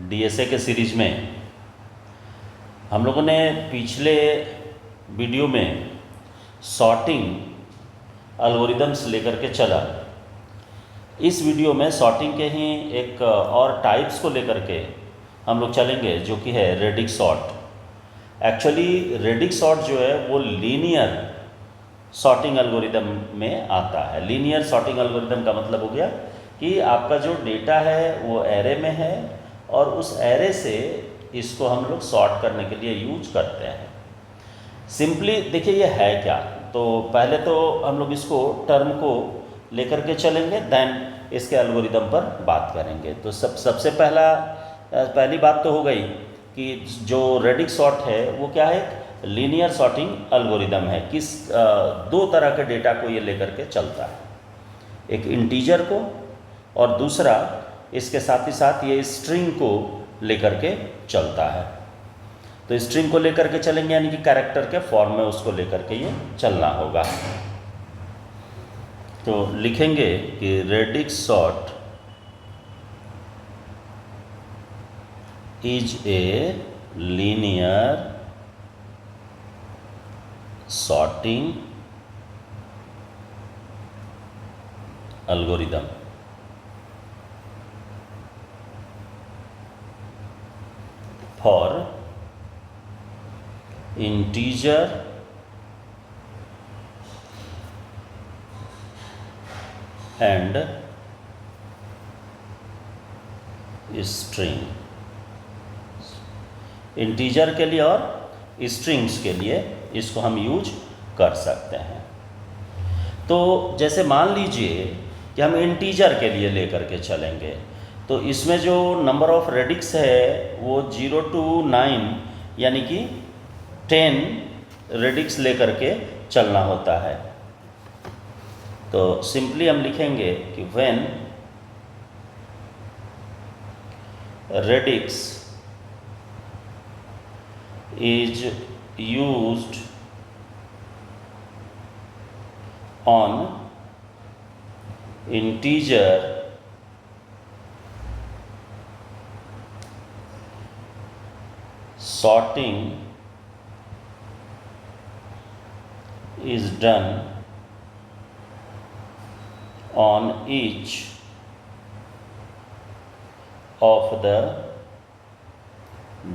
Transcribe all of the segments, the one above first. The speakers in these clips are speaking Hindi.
डीएसए के सीरीज में हम लोगों ने पिछले वीडियो में सॉर्टिंग एल्गोरिदम्स लेकर के चला। इस वीडियो में सॉर्टिंग के ही एक और टाइप्स को लेकर के हम लोग चलेंगे, जो कि है radix sort. Actually radix sort जो है वो लीनियर सॉर्टिंग एल्गोरिदम में आता है। लीनियर सॉर्टिंग एल्गोरिदम का मतलब हो गया कि आपका जो डेटा है वो एरे में है और उस एरे से इसको हम लोग सॉर्ट करने के लिए यूज करते हैं। सिंपली देखिए ये है क्या। तो पहले तो हम लोग इसको टर्म को लेकर के चलेंगे, देन इसके एल्गोरिदम पर बात करेंगे। तो सबसे पहली बात तो हो गई कि जो रेडिक्स सॉर्ट है वो क्या है, लीनियर सॉर्टिंग एल्गोरिदम है। दो तरह के डेटा को ये लेकर के चलता है, एक इंटीजर को और दूसरा इसके साथ ही साथ ये स्ट्रिंग को लेकर के चलता है। तो स्ट्रिंग को लेकर के चलेंगे यानी कि कैरेक्टर के फॉर्म में उसको लेकर के ये चलना होगा। तो लिखेंगे कि radix sort is a linear sorting algorithm. For integer and string। Integer के लिए और स्ट्रिंग्स के लिए इसको हम यूज कर सकते हैं। तो जैसे मान लीजिए कि हम इंटीजर के लिए लेकर के चलेंगे, तो इसमें जो नंबर ऑफ रेडिक्स है वो 0 to 9 यानी कि 10 रेडिक्स लेकर के चलना होता है। तो सिंपली हम लिखेंगे कि when radix is used on integer sorting is done on each of the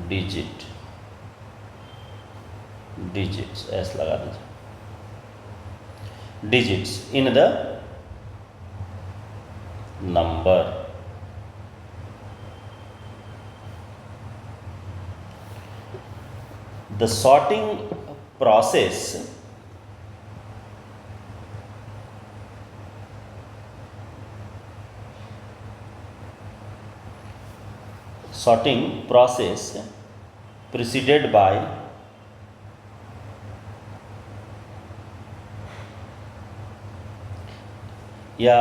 digits ऐसा लगा दीजिए, digits in the number। The sorting process preceded by या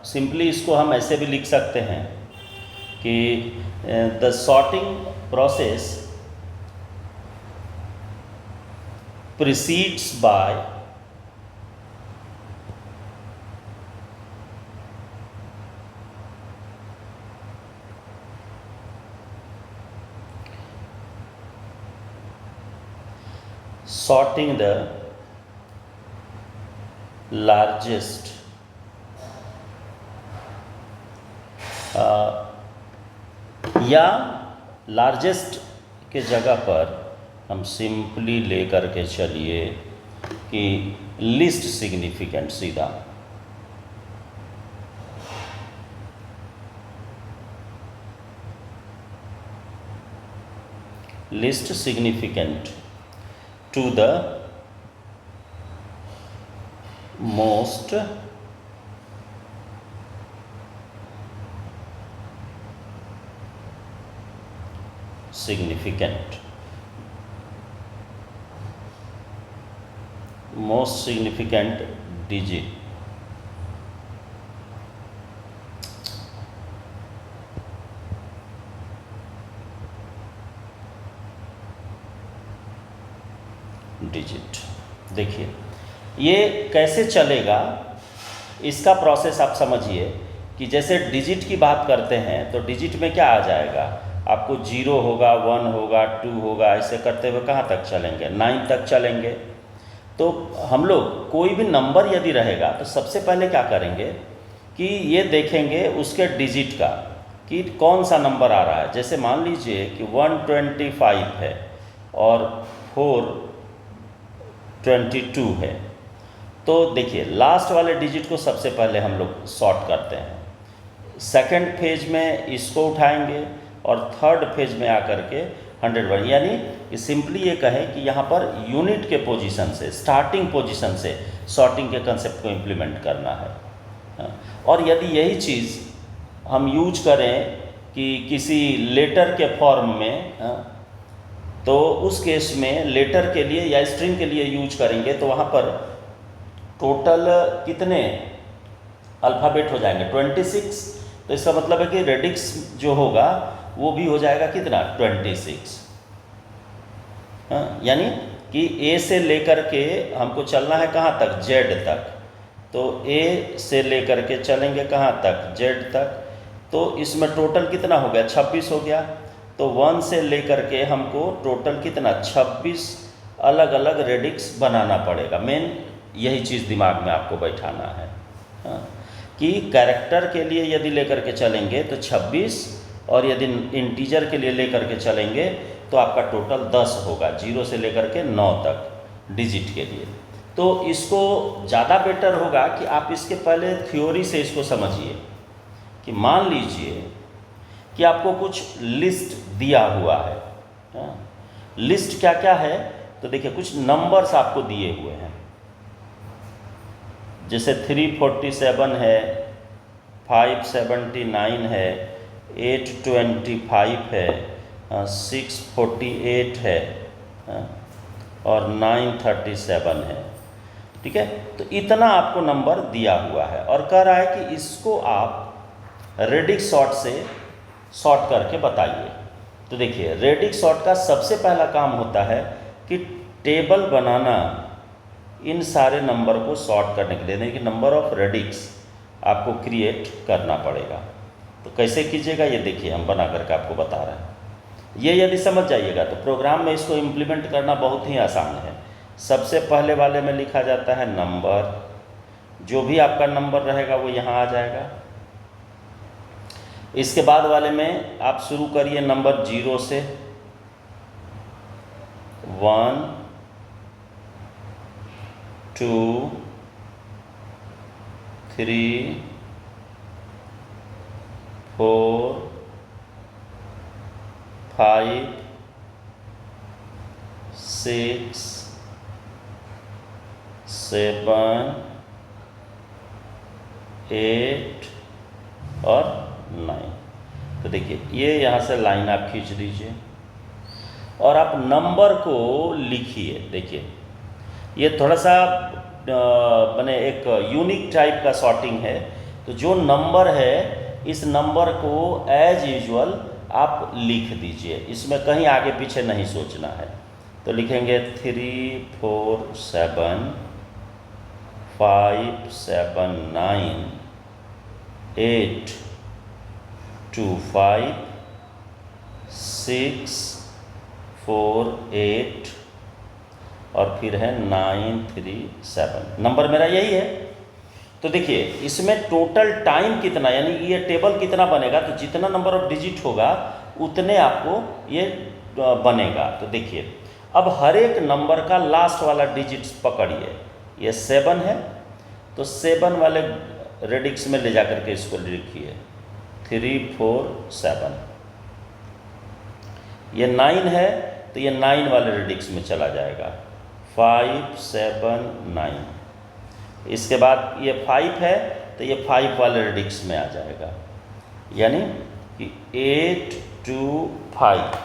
सिंपली इसको हम ऐसे भी लिख सकते हैं कि the sorting process precedes by sorting the largest या लार्जेस्ट के जगह पर हम सिंपली लेकर के चलिए कि लिस्ट सिग्निफिकेंट, सीधा least significant to the most significant digit। देखिए ये कैसे चलेगा, इसका प्रोसेस आप समझिए कि जैसे डिजिट की बात करते हैं तो डिजिट में क्या आ जाएगा, आपको 0 होगा, 1 होगा, 2 होगा, ऐसे करते हुए कहाँ तक चलेंगे, 9 तक चलेंगे। तो हम लोग कोई भी नंबर यदि रहेगा तो सबसे पहले क्या करेंगे कि ये देखेंगे उसके डिजिट का कि कौन सा नंबर आ रहा है। जैसे मान लीजिए कि 125 है और 422 है, तो देखिए लास्ट वाले डिजिट को सबसे पहले हम लोग सॉर्ट करते हैं। सेकंड फेज में इसको उठाएंगे और थर्ड फेज में आकर के 101, यानी कि सिंपली ये कहें कि यहाँ पर यूनिट के पोजीशन से, स्टार्टिंग पोजीशन से सॉर्टिंग के कंसेप्ट को इम्प्लीमेंट करना है। और यदि यही चीज़ हम यूज करें कि किसी लेटर के फॉर्म में, तो उस केस में लेटर के लिए या स्ट्रिंग के लिए यूज करेंगे तो वहाँ पर टोटल कितने अल्फ़ाबेट हो जाएंगे, 26। तो इसका मतलब है कि रेडिक्स जो होगा वो भी हो जाएगा कितना, 26। यानी कि ए से लेकर के हमको चलना है कहाँ तक, जेड तक। तो ए से लेकर के चलेंगे कहाँ तक, जेड तक। तो इसमें टोटल कितना हो गया, 26 हो गया। तो 1 से लेकर के हमको टोटल कितना, 26 अलग अलग रेडिक्स बनाना पड़ेगा। मेन यही चीज़ दिमाग में आपको बैठाना है कि कैरेक्टर के लिए यदि लेकर के चलेंगे तो 26, और यदि इंटीजर के लिए लेकर के चलेंगे तो आपका टोटल 10 होगा, 0 से लेकर के 9 तक डिजिट के लिए। तो इसको ज़्यादा बेटर होगा कि आप इसके पहले थ्योरी से इसको समझिए कि मान लीजिए कि आपको कुछ लिस्ट दिया हुआ है। लिस्ट क्या क्या है, तो देखिए कुछ नंबर्स आपको दिए हुए हैं, जैसे 347 है, 579 है, 825 है, 648 है और 937 है। ठीक है, तो इतना आपको नंबर दिया हुआ है और कह रहा है कि इसको आप रेडिक्स सॉर्ट से सॉर्ट करके बताइए। तो देखिए रेडिक्स सॉर्ट का सबसे पहला काम होता है कि टेबल बनाना इन सारे नंबर को सॉर्ट करने के लिए, यानी कि नंबर ऑफ रेडिक्स आपको क्रिएट करना पड़ेगा। तो कैसे कीजिएगा ये देखिए, हम बना करके आपको बता रहे हैं। ये यदि समझ जाइएगा तो प्रोग्राम में इसको इम्प्लीमेंट करना बहुत ही आसान है। सबसे पहले वाले में लिखा जाता है नंबर, जो भी आपका नंबर रहेगा वो यहाँ आ जाएगा। इसके बाद वाले में आप शुरू करिए नंबर 0 से, 1 2 3 4 5 6 7 8 और 9। तो देखिए ये यहाँ से लाइन आप खींच दीजिए और आप नंबर को लिखिए। देखिए ये थोड़ा सा माने एक यूनिक टाइप का सॉर्टिंग है। तो जो नंबर है इस नंबर को एज यूजुअल आप लिख दीजिए, इसमें कहीं आगे पीछे नहीं सोचना है। तो लिखेंगे 3 4 7 5 7 9 8 2 5 6 4 8 और फिर है 9 3 7। नंबर मेरा यही है। तो देखिए इसमें टोटल टाइम कितना, यानी ये टेबल कितना बनेगा, तो जितना नंबर ऑफ डिजिट होगा उतने आपको ये बनेगा। तो देखिए अब हर एक नंबर का लास्ट वाला डिजिट पकड़िए, ये 7 है तो 7 वाले रेडिक्स में ले जा करके इसको लिखिए 3 4 7। ये 9 है तो ये 9 वाले रेडिक्स में चला जाएगा 5 7 9। इसके बाद ये 5 है तो ये 5 वाले रेडिक्स में आ जाएगा, यानी कि 8 2 5।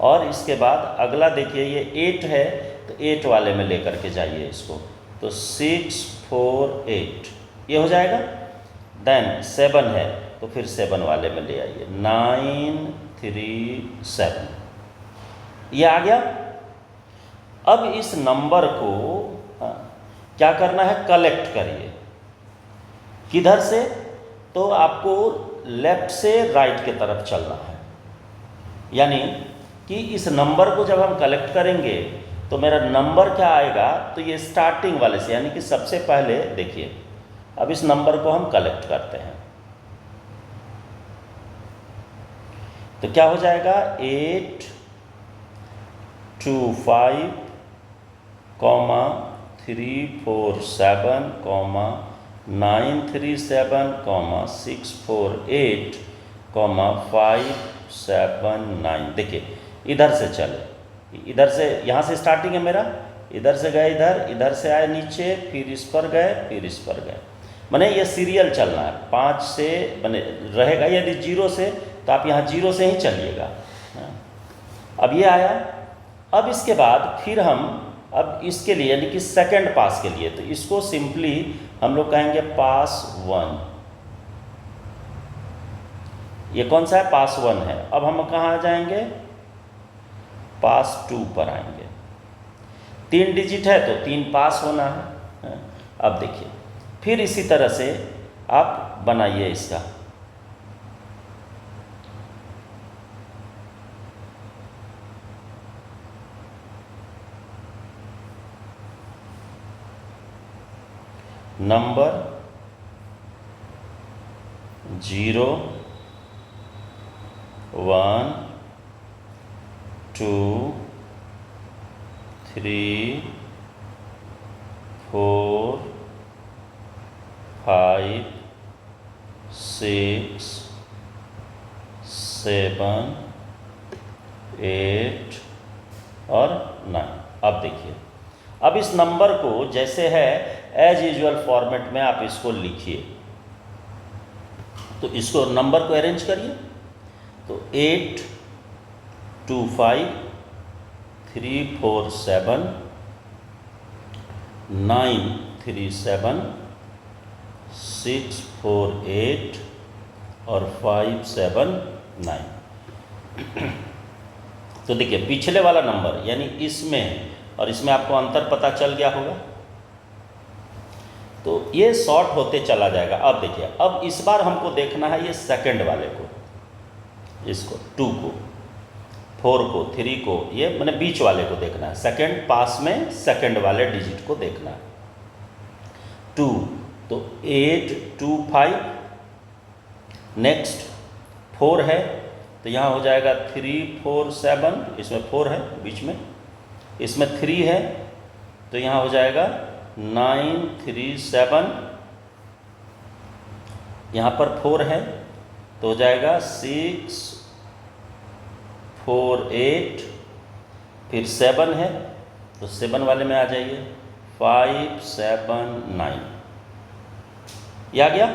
और इसके बाद अगला देखिए ये 8 है तो 8 वाले में लेकर के जाइए इसको, तो 6 4 8 ये हो जाएगा। देन 7 है तो फिर 7 वाले में ले आइए 9 3 7, ये आ गया। अब इस नंबर को क्या करना है, कलेक्ट करिए। किधर से, तो आपको लेफ्ट से राइट की तरफ चलना है। यानी कि इस नंबर को जब हम कलेक्ट करेंगे तो मेरा नंबर क्या आएगा, तो ये स्टार्टिंग वाले से, यानी कि सबसे पहले देखिए, अब इस नंबर को हम कलेक्ट करते हैं तो क्या हो जाएगा, 8 2 5 3 4 7 9 3 7 6 4 8 5 7 9। देखिए इधर से चले, इधर से, यहाँ से स्टार्टिंग है मेरा, इधर से गए इधर, इधर से आए नीचे, फिर इस पर गए, फिर इस पर गए। माने ये सीरियल चलना है, 5 से माने रहेगा, यदि 0 से तो आप यहाँ 0 से ही चलिएगा। अब ये आया, अब इसके बाद फिर हम अब इसके लिए यानी कि सेकंड पास के लिए, तो इसको सिंपली हम लोग कहेंगे पास 1। ये कौन सा है, पास 1 है। अब हम कहाँ आ जाएंगे, पास 2 पर आएंगे। 3 डिजिट है तो 3 पास होना है। अब देखिए फिर इसी तरह से आप बनाइए इसका, नंबर 0 1 2 3 4 5 6 7 8 और 9। अब देखिए, अब इस नंबर को जैसे है एज यूजुअल फॉर्मेट में आप इसको लिखिए। तो इसको नंबर को अरेंज करिए, तो 8 2 5 3 4 7 9 3 7 6 4 8 और 5 7 9। तो देखिए पिछले वाला नंबर यानी इसमें और इसमें आपको अंतर पता चल गया होगा, तो ये शॉर्ट होते चला जाएगा। अब देखिए, अब इस बार हमको देखना है ये सेकंड वाले को, इसको 2 को, 4 को, 3 को, ये मैंने बीच वाले को देखना है। सेकंड पास में सेकंड वाले डिजिट को देखना है। 2 तो 8 2 5, नेक्स्ट 4 है तो यहाँ हो जाएगा 3 4 7, इसमें 4 है बीच में, इसमें 3 है तो यहाँ हो जाएगा 9 3 7, यहाँ पर 4 है तो हो जाएगा 6 4 8, फिर 7 है तो 7 वाले में आ जाइए, 5 7 9, ये आ गया।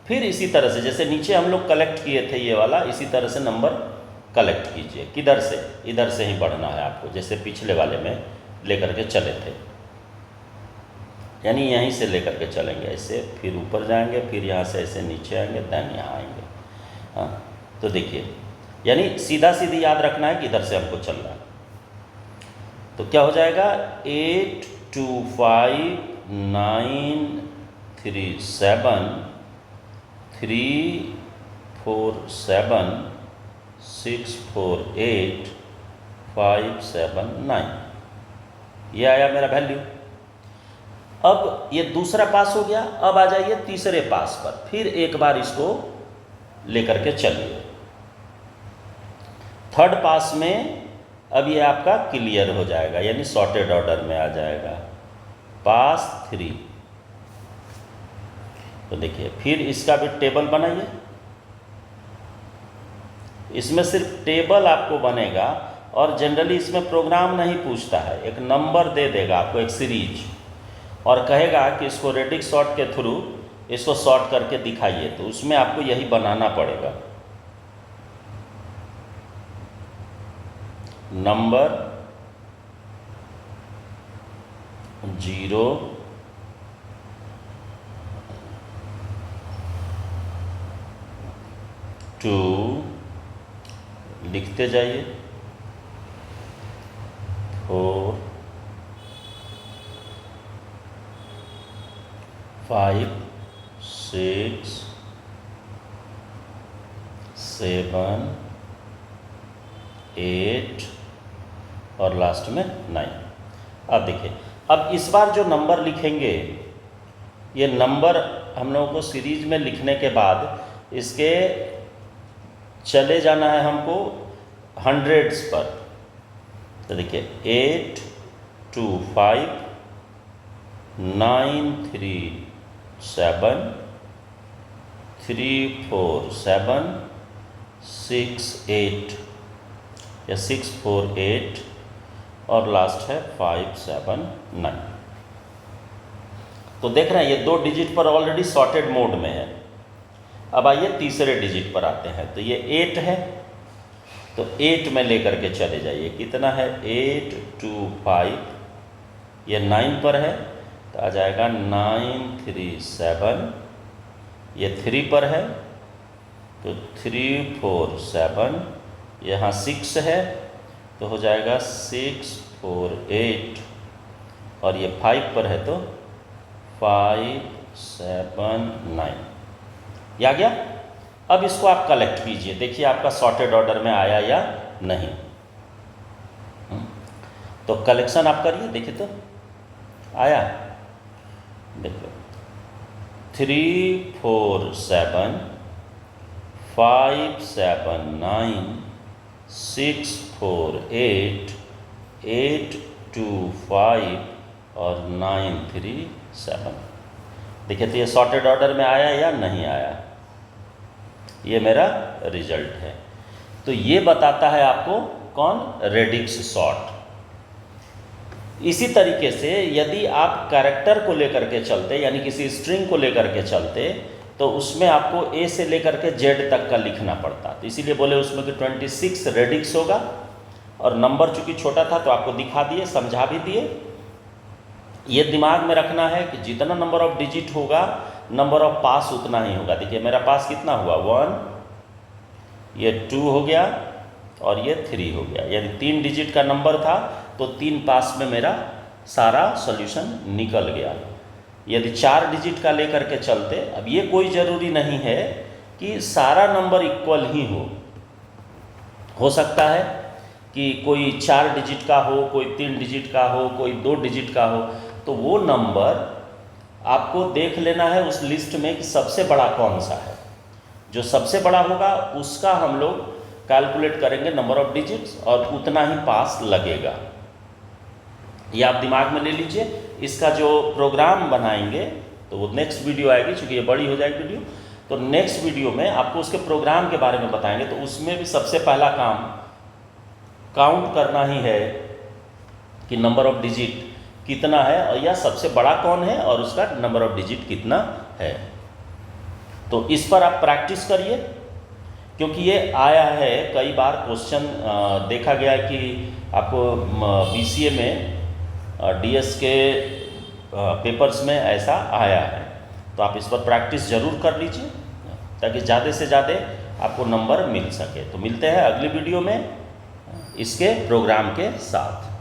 फिर इसी तरह से जैसे नीचे हम लोग कलेक्ट किए थे ये वाला, इसी तरह से नंबर कलेक्ट कीजिए। किधर से, इधर से ही बढ़ना है आपको, जैसे पिछले वाले में लेकर के चले थे, यानी यहीं से लेकर के चलेंगे ऐसे, फिर ऊपर जाएंगे, फिर यहाँ से ऐसे नीचे आएंगे, देन यहाँ आएंगे। हाँ, तो देखिए यानी सीधा सीधी याद रखना है कि इधर से हमको चलना है। तो क्या हो जाएगा, 8 2 5 9 3 7 3 4 7 6 4 8 5 7 9, ये आया मेरा वैल्यू। अब ये दूसरा पास हो गया, अब आ जाइए तीसरे पास पर, फिर एक बार इसको लेकर के चलिए। थर्ड पास में अब ये आपका क्लियर हो जाएगा, यानी सॉर्टेड ऑर्डर में आ जाएगा, पास 3। तो देखिए फिर इसका भी टेबल बनाइए, इसमें सिर्फ टेबल आपको बनेगा और जनरली इसमें प्रोग्राम नहीं पूछता है, एक नंबर दे देगा आपको, एक सीरीज, और कहेगा कि इसको रेडिक सॉर्ट के थ्रू इसको सॉर्ट करके दिखाइए, तो उसमें आपको यही बनाना पड़ेगा। नंबर 0 2 लिखते जाइए, 4 5 6 7 8 और लास्ट में 9। अब देखिए, अब इस बार जो नंबर लिखेंगे, ये नंबर हम लोगों को सीरीज में लिखने के बाद इसके चले जाना है हमको हंड्रेड्स पर। तो देखिए 8 2 5 9 3 7 3 4 7 6 8 या 6 4 8 और लास्ट है 5 7 9। तो देख रहे हैं ये 2 डिजिट पर ऑलरेडी सॉर्टेड मोड में है। अब आइए तीसरे डिजिट पर आते हैं। तो ये 8 है, तो 8 में लेकर के चले जाइए। कितना है? 8 2 5, ये 9 पर है तो आ जाएगा 9 3 7, ये 3 पर है तो 3 4 7, यहाँ 6 है तो हो जाएगा 6 4 8, और ये 5 पर है तो 5 7 9। ये आ गया। अब इसको आप कलेक्ट कीजिए, देखिए आपका सॉर्टेड ऑर्डर में आया या नहीं। तो कलेक्शन आप करिए, देखिए तो आया। देखो 3 4 7 5 7 9 6 4 8 8 2 5 और 9 3 7। देखिए तो ये सॉर्टेड ऑर्डर में आया या नहीं आया, ये मेरा रिजल्ट है। तो ये बताता है आपको कौन? Radix sort. इसी तरीके से यदि आप कैरेक्टर को लेकर के चलते, यानी किसी स्ट्रिंग को लेकर के चलते, तो उसमें आपको ए से लेकर के जेड तक का लिखना पड़ता। तो इसीलिए बोले उसमें कि 26 रेडिक्स होगा, और नंबर चूंकि छोटा था तो आपको दिखा दिए, समझा भी दिए। ये दिमाग में रखना है कि जितना नंबर ऑफ डिजिट होगा, नंबर ऑफ पास उतना ही होगा। देखिए मेरा पास कितना हुआ? 1, ये 2 हो गया और ये 3 हो गया। यानी 3 डिजिट का नंबर था तो 3 पास में मेरा सारा सॉल्यूशन निकल गया। यदि 4 डिजिट का लेकर के चलते, अब ये कोई ज़रूरी नहीं है कि सारा नंबर इक्वल ही हो सकता है कि कोई 4 डिजिट का हो, कोई 3 डिजिट का हो, कोई 2 डिजिट का हो। तो वो नंबर आपको देख लेना है उस लिस्ट में कि सबसे बड़ा कौन सा है। जो सबसे बड़ा होगा उसका हम लोग कैलकुलेट करेंगे नंबर ऑफ डिजिट्स, और उतना ही पास लगेगा। ये आप दिमाग में ले लीजिए। इसका जो प्रोग्राम बनाएंगे तो वो नेक्स्ट वीडियो आएगी, चूँकि ये बड़ी हो जाएगी वीडियो, तो नेक्स्ट वीडियो में आपको उसके प्रोग्राम के बारे में बताएंगे। तो उसमें भी सबसे पहला काम काउंट करना ही है कि नंबर ऑफ डिजिट कितना है, और या सबसे बड़ा कौन है और उसका नंबर ऑफ डिजिट कितना है। तो इस पर आप प्रैक्टिस करिए, क्योंकि ये आया है कई बार क्वेश्चन। देखा गया कि आपको BCA में DS के पेपर्स में ऐसा आया है। तो आप इस पर प्रैक्टिस ज़रूर कर लीजिए ताकि ज़्यादा से ज़्यादा आपको नंबर मिल सके। तो मिलते हैं अगली वीडियो में इसके प्रोग्राम के साथ।